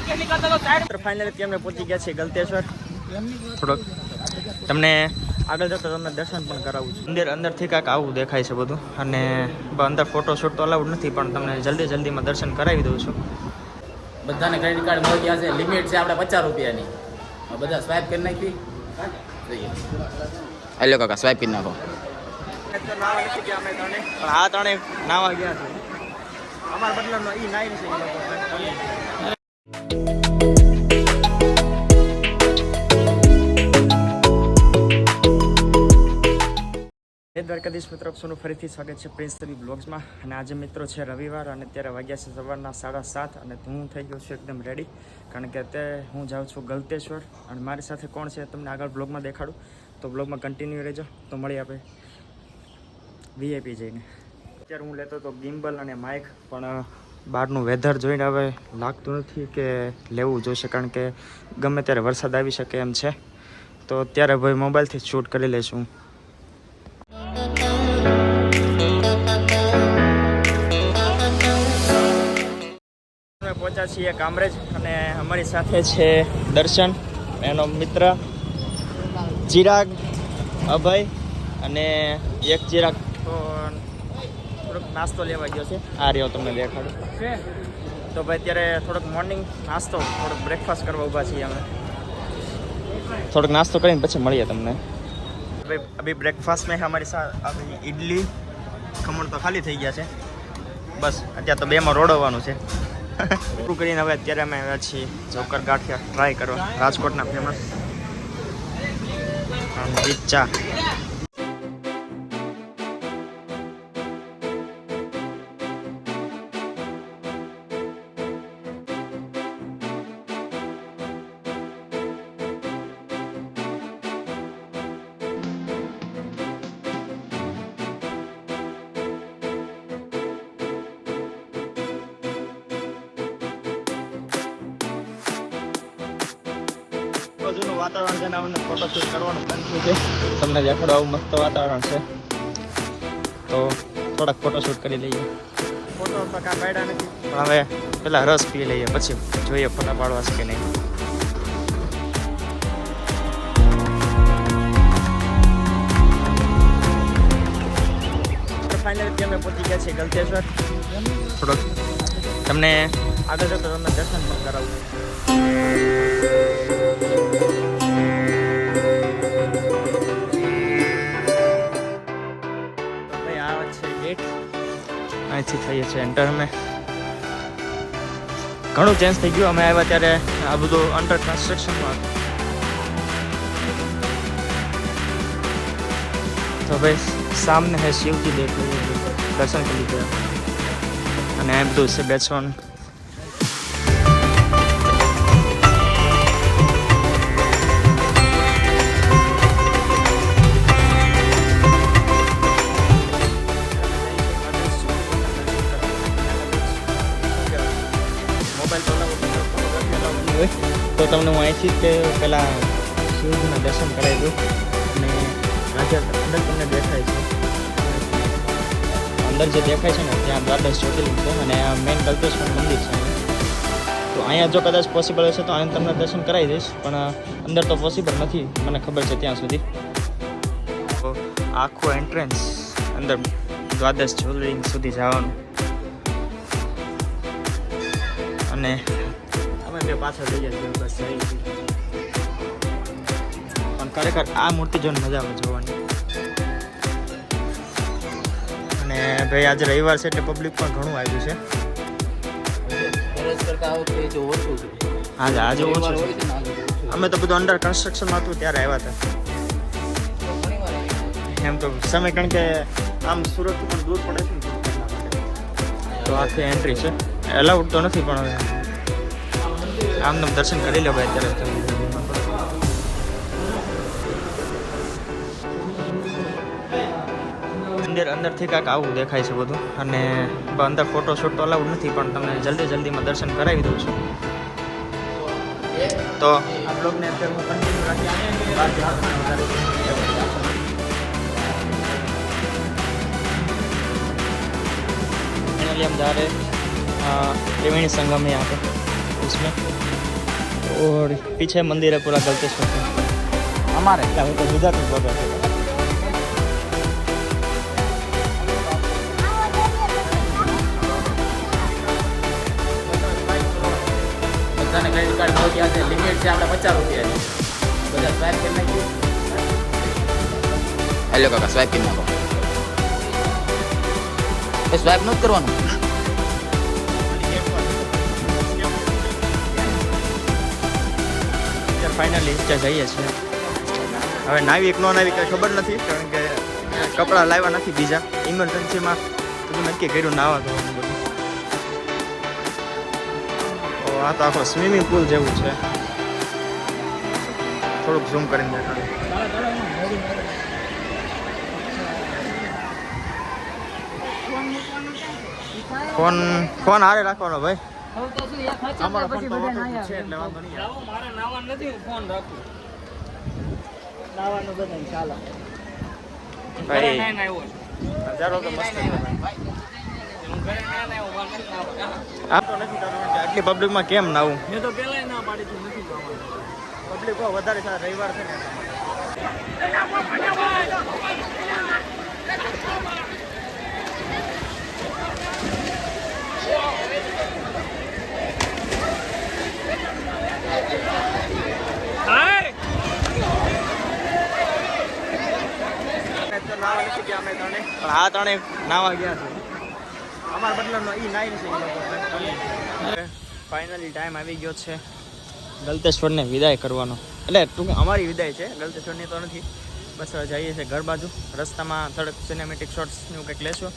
Finally અમે પહોંચી ગયા છીએ ગલતેશ્વર. થોડોક તમને આગળ જતા તમને દર્શન પણ કરાવું છું. અંદરથી કાંઈક આવું દેખાય છે બધું, અને અંદર ફોટોશૂટ તો અલાઉડ નથી, પણ તમને જલ્દીમાં દર્શન કરાવી દઉં છું. બધાને ક્રેડિટ કાર્ડ મળી ગયા છે. લિમિટ છે આપણે 50 રૂપિયાની. બધા સ્વાઇપ કરી નાખી જોઈએ. હેલો કાકા, સ્વાઇપ કરી નાખો. આ ત્રણે નાવા ગયા છે. અમારા બદલાનો ઈ નાઈ છે. દ્વારકાધીશ મિત્રો, આપનું ફરીથી સ્વાગત છે પ્રિન્સ તવી બ્લોગ્સમાં. અને આજે મિત્રો છે રવિવાર, અને અત્યારે વાગ્યા છે સવારના 7:30, અને હું થઈ ગયો છું એકદમ રેડી, કારણ કે અત્યારે હું જાઉં છું ગલતેશ્વર. અને મારી સાથે કોણ છે તમને આગળ બ્લોગમાં દેખાડું, તો બ્લોગમાં કન્ટિન્યુ રહેજો. તો મળી આપણે વીઆઈપી જઈને. અત્યારે હું લેતો હતો ગિમ્બલ અને માઇક, પણ બહારનું વેધર જોઈને હવે લાગતું નથી કે લેવું જોઈશે, કારણ કે ગમે ત્યારે વરસાદ આવી શકે એમ છે. તો અત્યારે ભાઈ મોબાઈલથી જ શૂટ કરી લઈશું. પહોંચ્યા છીએ કામરેજ, અને અમારી સાથે છે દર્શન, એનો મિત્ર ચિરાગ, અભય, અને એક ચિરાગ તો થોડોક નાસ્તો લેવા ગયો છે. આ રહ્યો તમને દેખાડું. તો ભાઈ અત્યારે થોડોક મોર્નિંગ નાસ્તો, થોડોક બ્રેકફાસ્ટ કરવા ઊભા છીએ અમે. થોડોક નાસ્તો કરીને પછી મળીએ તમને. ભાઈ અભી બ્રેકફાસ્ટ મેં હમારી સાથ અભી ઇડલી ખમણ તો ખાલી થઈ ગયા છે. બસ અત્યારે તો બેમાં રોડવાનું છે. પૂરું કરીને હવે અત્યારે અમે આવ્યા છીએ જોકર ગાંઠિયા ટ્રાય કરવા, રાજકોટના ફેમસ ચા. બાજુનું વાતાવરણ છે ને, અમને ફોટોશૂટ કરવાનું પ્લાન થયું છે. તમને દેખાડો, આવું મસ્ત વાતાવરણ છે, તો થોડાક ફોટોશૂટ કરી લઈએ. ફોટો તો કાંઈ પાડ્યા નથી, પણ હવે પેલા રસ પી લઈએ, પછી જોઈએ ફોટા પાડવા છે કે નહીં. ફાઇનલી અમે પહોંચી ગયા છીએ ગલતેશ્વર. થોડોક તમને આગળ જતો તમને દર્શન પણ કરાવું. અહીંથી થઈએ છીએ એન્ટર. અમે ઘણું ચેન્જ થઈ ગયું. અમે આવ્યા ત્યારે આ બધું અંડર કન્સ્ટ્રક્શનમાં હતું. તો ભાઈ સામને હે શિવજી દેખાય, દર્શન કરી લીધા, અને એમ બધું છે બેસવાનું. તો તમને હું અહીંથી જ પહેલાં શિવજીના દર્શન કરાવી દઉં. અને આજે અંદર તમને દેખાય છે, અંદર જે દેખાય છે ને ત્યાં દ્વાદશ જ્યોતિર્લિંગ છે, અને આ મેઇન ગલતેશ્વર મંદિર છે. તો અહીંયા જો કદાચ પોસિબલ હશે તો અહીંયા તમને દર્શન કરાવી દઈશ, પણ અંદર તો પોસિબલ નથી, મને ખબર છે ત્યાં સુધી. તો આખું એન્ટ્રન્સ અંદર દ્વાદશ જ્યોતિર્લિંગ સુધી જવાનું, અને પાછળ થઈ જાય બસ. પણ ખરેખર આ મૂર્તિ જોઈને મજા આવે જોવાની. અને ભાઈ આજે રવિવાર છે એટલે પબ્લિક પણ ઘણું આવ્યું છે. આજે ઓછું છે. અમે તો બધું અંડર કન્સ્ટ્રક્શનમાં હતું ત્યારે આવ્યા હતા. એમ તો સમય, કારણ કે આમ સુરત પણ દૂર પડે છે ને, તો આખી એન્ટ્રી છે. એલાઉડ તો નથી, પણ હવે આમ દર્શન કરી લો ભાઈ. અત્યારે અંદરથી કાંઈક આવું દેખાય છે બધું, અને અંદર ફોટોશૂટ તો અલાઉડ નથી, પણ તમને જલ્દીમાં દર્શન કરાવી દઉં છું. તો આ બ્લોગને અત્યારે હું કન્ટિન્યુ રાખી हम जा रहे त्रिवेणी संगम में यहाँ पे. इसमें। और पीछे मंदिर है पूरा गलतेश्वर का। અમારે હું તો ગુજરાતી વગર બધાને ક્રેડિટ કાર્ડ મળી ગયા છે. લિમિટ છે આપણે 50 રૂપિયાની. બધા સ્વાઈપ કરી નાખ્યું. હેલો કાકા, સ્વાઈપ કરી નાખો. એ સ્વાઈપ નથી કરવાનું. ફાઇનલી ત્યાં જઈએ છીએ. હવે નાવી એક નો નાવી કંઈ ખબર નથી, કારણ કે કપડાં લાવ્યા નથી બીજા. ઇમરજન્સીમાં બધું નક્કી કર્યું નાવા ધોવાનું બધું. તો આ તો આખો સ્વિમિંગ પુલ જેવું છે. થોડુંક ઝૂમ કરીને દેખાડું. ફોન હારે રાખવાનો ભાઈ. અમારો ફોન તો waterproof છે એટલે વાંધો નહીં આવે. મારે નાવા નથી, હું ફોન રાખું. નાવાનું બધાને ચાલે. ભાઈ ઘરે નાઈને આવ્યો છું. નજારો તો મસ્ત છે ભાઈ. હું ઘરે નાઈને આવ્યો, મારે નથી નાવા. આ તો નથી કરવાનું કે આટલી પબ્લિકમાં કેમ નાવું. મેં તો પહેલાંય ના પાડી હતી, નથી નાવાનું. પબ્લિક વધારે છે, રવિવાર છે ને. હાય! તો નાવા નથી ગયા અમે ત્રણે, પણ આ ત્રણે નાવા ગયા છે. અમારા બદલાનો ઈ નાઈ છે. ફાઇનલી ટાઈમ આવી ગયો છે ગલતેશ્વરને વિદાય કરવાનો. એટલે ટૂંક અમારી વિદાય છે, ગલતેશ્વરની તો નથી. બસ હવે જઈએ છીએ ઘર બાજુ. રસ્તામાં થોડુંક સિનેમેટિક શોર્ટ્સનું કંઈક લેશું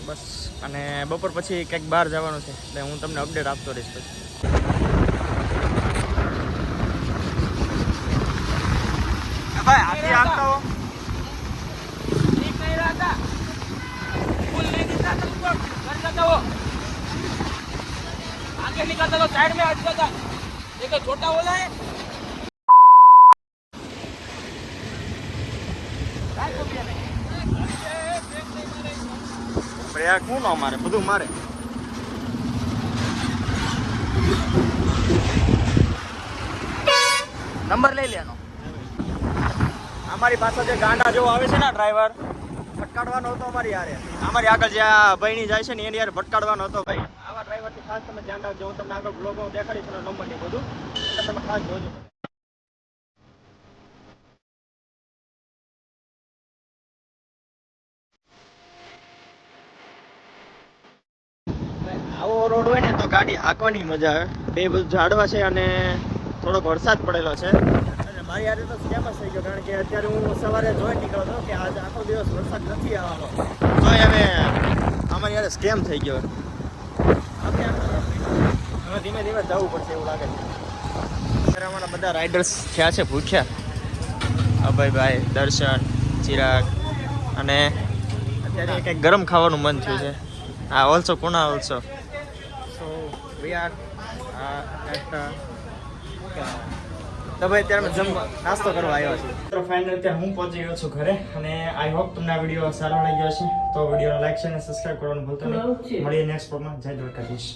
બસ. અને બપોર પછી કંઈક બહાર જવાનું છે, એટલે હું તમને અપડેટ આપતો રહીશ પછી. ભાઈ આથી આપતા હો. ठीक नहीं रहा था, फूल नहीं दिखा था तुमको, घर का था वो, आगे निकलता तो साइड में हटता था, एक छोटा वाला है. પ્રયાગ શું ન મારે, બધું મારે. નંબર લઈ લેવાનો. અમારી પાસે જે ગાંડા જેવો આવે છે ને ડ્રાઈવર, ભટકાડવાનો હતો અમારી યારે. અમારી આગળ જે આ ભાઈની જાય છે ને એની યારે ભટકાડવાનો હતો ભાઈ. આવા ડ્રાઈવરથી ખાસ તમે ધ્યાન રાખજો. હું તમને આગળ બ્લોગમાં દેખાડીશ એનો નંબર ને બધું, એટલે તમે ખાસ જોજો. આવો રોડ હોય ને તો ગાડી હાંકવાની મજા આવે. બે બધું ઝાડવા છે અને થોડોક વરસાદ પડેલો છે. અને મારી યારે તો સ્કેમ જ થઈ ગયો, કારણ કે અત્યારે હું સવારે જોઈ નીકળ્યો હતો કે આજે આખો દિવસ વરસાદ નથી આવવાનો. તો હવે અમારી યારે સ્કેમ થઈ ગયો. હવે ધીમે ધીમે જવું પડશે એવું લાગે છે. અત્યારે અમારા બધા રાઇડર્સ થયા છે ભૂખ્યા. અભયભાઈ, દર્શન, ચિરાગ, અને અત્યારે કંઈક ગરમ ખાવાનું મન થયું છે. હા, also Pune also. So we are at તો ભાઈ અત્યારે જમવા નાસ્તો કરવા આવ્યો છું. તો ફાઇનલ અત્યારે હું પહોંચી ગયો છું ઘરે, અને આઈ હોપ તમને આ વિડીયો સારો લાગ્યો હશે. તો વિડીયોને લાઈક છે અને સબસ્ક્રાઇબ કરવાનું ભૂલતા નહીં. મળીએ નેક્સ્ટ પ્રોગ્રામમાં. જય દ્વારકાધીશ.